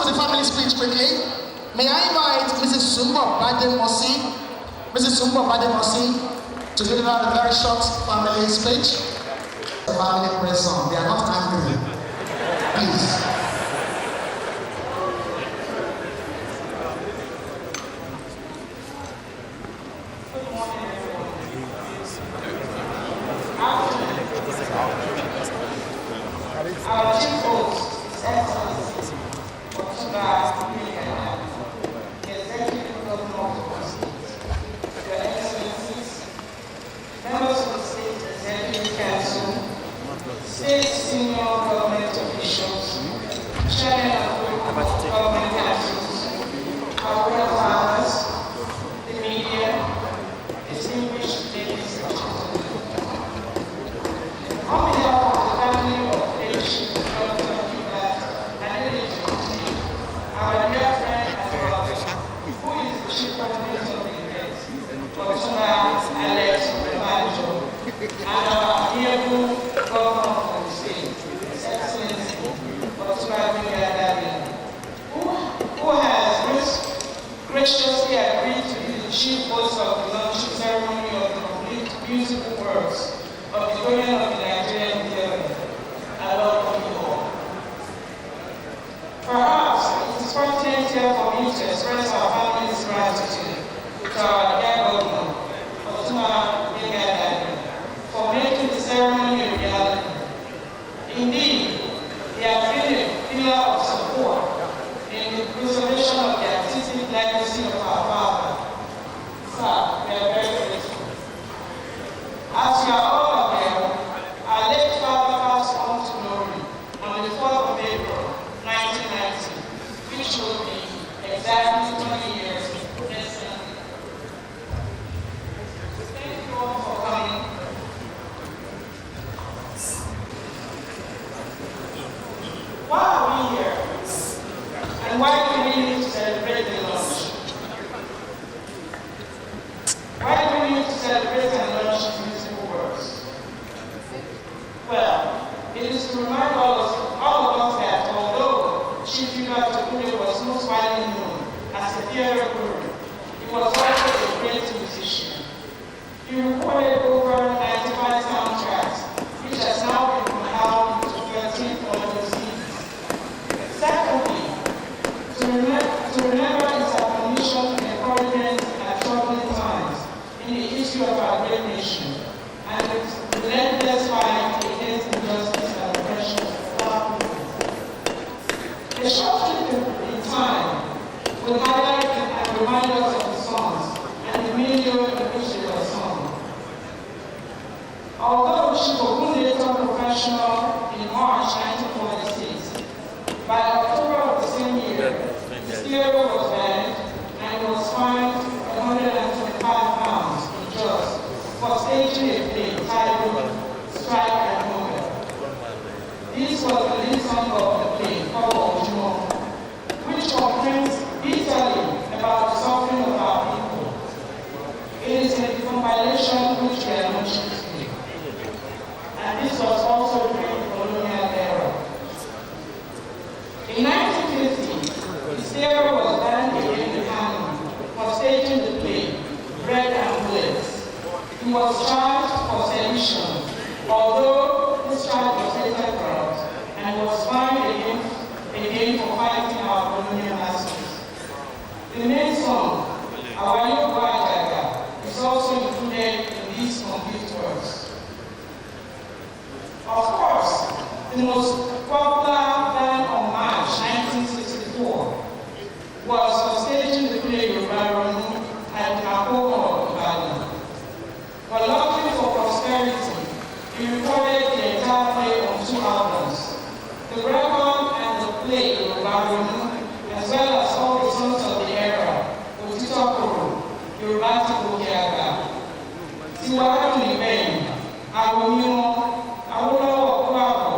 to the family speech quickly. May I invite Mrs. Sumbo Bademosi, to deliver a very short family speech. The family praise song. They are not angry. Please. Our chief host, His Excellency, Otunba Ikenga, the Executive Governor of the State, Your Excellencies, members of the State Executive Council, state senior government officials, chairman of local government councils, our royal fathers, the media, distinguished ladies and gentlemen. On behalf of the family of our dear friend and brother, who is the chief coordinator of the event, Otunba Alex Obajo, and our amiable governor of the state, His Excellency Otunba Ikenga, who has graciously agreed to be the chief host of the launching ceremony of the complete musical works of the Women of the Nigerian Theatre. I welcome you all. Perhaps it is pertinent here for me to express our family's gratitude to our dear governor, Otunba Ikenga, for making the ceremony a reality. Indeed, they have been a pillar of support in the preservation of the artistic legacy of our father. Sir, we are very grateful. As you are all aware, our late father passed on to glory on the 4th of April, 1990, which will be exactly 20 years next Sunday. Thank you all for coming. Why are we here? And why do we need to celebrate the launch? Why do we need to celebrate and launch musical works? Well, it is to remind all of us that although Chief Julius Ogunde was most widely known as a theater guru, he was also a great musician. He recorded over 95 soundtracks, which has now been compiled into 13 audio CDs. Secondly, to remember his admonition and encouragement at troubling times in the history of our great nation, and its relentless fight against injustice and oppression of our people. A short trip in time will highlight and remind us of the songs and the milieu in which they were sung. Although Chief Ogunde turned professional in March 1946, by October of the same year, his theater was banned and he was fined £125 in Jos for staging a play titled Strike and Hunger. This was the lead song of the play called Ojumo, which complains bitterly about the suffering of our people. It is a compilation which we are launching today. And this was also during the colonial era. In 1950, his theater was banned again in Kano for staging the play Bread and Bullets. He was charged for sedition, although this charge was later dropped, and was fined again for fighting our colonial masters. The main song, Awayo Gwajaga, is also included in these complete works. Of course, the most popular plan on March 1964 was for staging the play Yoruba at Akoko Ibadan. But luckily for prosperity, he recorded the entire play on 2 albums. The record and the play Yoruba, as well as all the songs of the era, Otitokoro, Yoruba Tibokiaga, Tiwara Niben, Agomimo, Awolowo Okwako,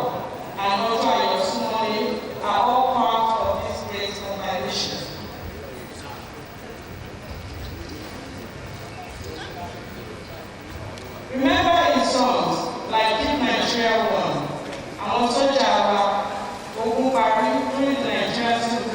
and Ojo Ayosumole are all part of this great compilation. Remember his songs like Keep Nigeria One, Amoto Jawa, Ogun Pari during the Nigerian Civil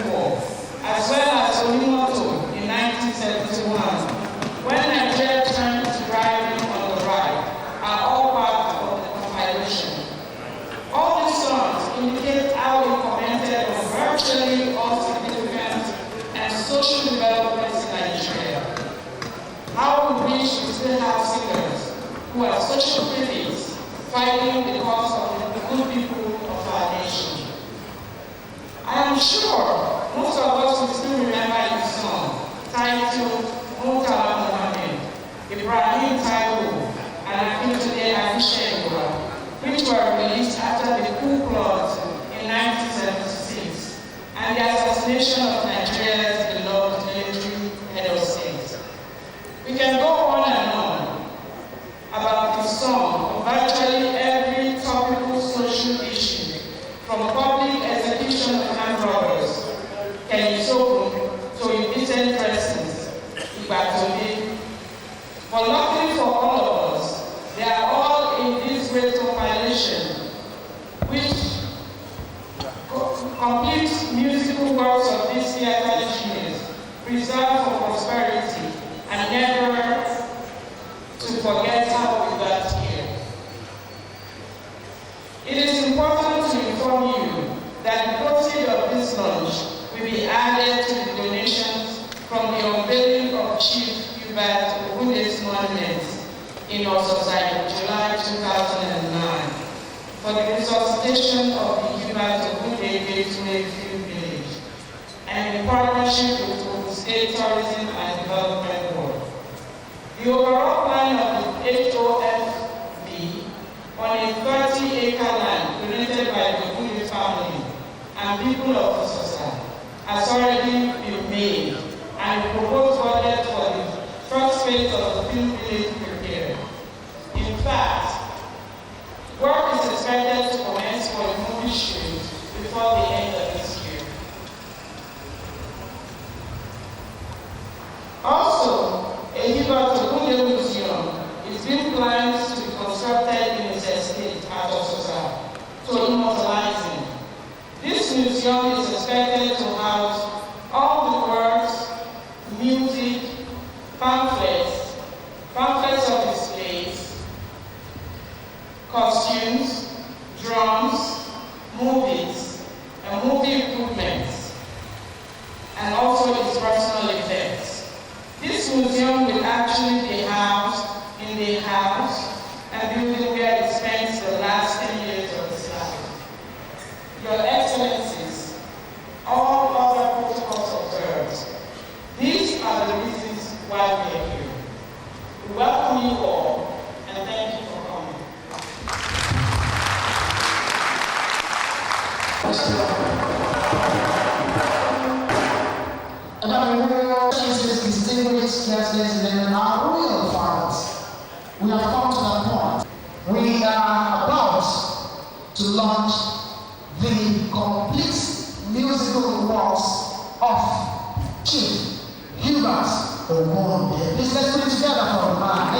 social critics fighting the cause of the good people of our nation. I am sure most of us will still remember his song titled Murtala Muhammad, Ibrahim Taiwo, and Akintunde Akinshegura, which were released after the coup plot in 1976 and the assassination of Nigeria's beloved military head of state. We can go on and on about the song on virtually every topical social issue, from public execution of armed robbers, Kenyisokun, to indecent persons, Igbatobi. But luckily for all of us, they are all in this great compilation, which complete musical works of these theater genius, preserved for prosperity and never to forget how we got here. It is important to inform you that the proceeds of this launch will be added to the donations from the unveiling of Chief Hubert Ogunde's monument in Ososai in July 2009 for the resuscitation of the Hubert Ogunde Gateway Field Village and in partnership with the State Tourism and Development Board. The overall plan of the HOFB on a 30-acre land donated by the Ogunde family and people of Ososai has already been made, and the proposed budget for the first phase of the field village prepared. In fact, work is expected to commence for the movie shoot before the end of this year. Also, a Hubert Ogunde Museum is being planned to be constructed in his estate at Ososai to immortalize him. This museum is expected to house all the works, music, pamphlets of his plays, costumes, drums, movies, and movie improvements, and also his personal effects. This museum will actually be housed in the house and building where he spent the last 10 years of his life. Your Excellencies, all other protocols observed, these are the reasons why we are here. We welcome you all and thank you for coming. And I will distinguished guests and our royal fathers. We have come to that point. We are about to launch the complete musical works of Chief Hubert Ogunde. Please let's put it together for the man.